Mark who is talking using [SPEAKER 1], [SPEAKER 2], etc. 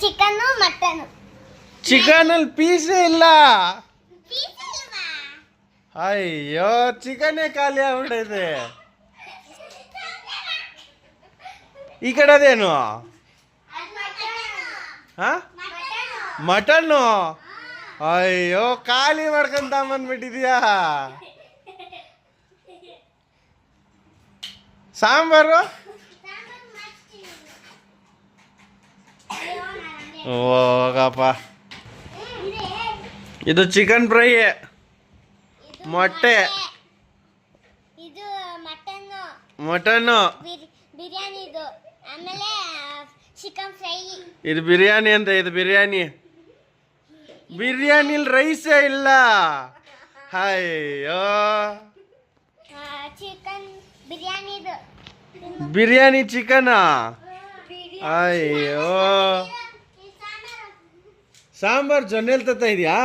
[SPEAKER 1] Chicken mutton.
[SPEAKER 2] ಚಿಕನಲ್ಲಿ ಪೀಸೇ ಇಲ್ಲ. ಅಯ್ಯೋ ಚಿಕನ್ನೇ ಖಾಲಿ ಆಗ್ಬಿಟ್ಟೈತೆ. ಈ ಕಡೆ ಅದೇನು ಮಟನ್ನು. ಅಯ್ಯೋ ಖಾಲಿ ಮಾಡ್ಕೊಂತ ಬಂದ್ಬಿಟ್ಟಿದ್ಯಾ. ಸಾಂಬಾರು ಹೋಗಪ್ಪ. ಇದು ಚಿಕನ್ ಫ್ರೈ, ಮೊಟ್ಟೆ, ಮಟನ್ನು,
[SPEAKER 1] ಬಿರಿಯಾನಿ, ಇದು ಆಮೇಲೆ ಚಿಕನ್ ಫ್ರೈ.
[SPEAKER 2] ಇದು ಬಿರಿಯಾನಿ ಅಂತ. ಇದು ಬಿರಿಯಾನಿ. ಬಿರಿಯಾನಿಲಿ ರೈಸೇ ಇಲ್ಲ. ಅಯ್ಯೋ
[SPEAKER 1] ಚಿಕನ್ ಬಿರಿಯಾನಿ, ಇದು
[SPEAKER 2] ಬಿರಿಯಾನಿ ಚಿಕನಾ? ಅಯ್ಯೋ ಸಾಂಬಾರ್ ಜೊನ್ನೆಲ್ ತತ್ತ ಇದೆಯಾ?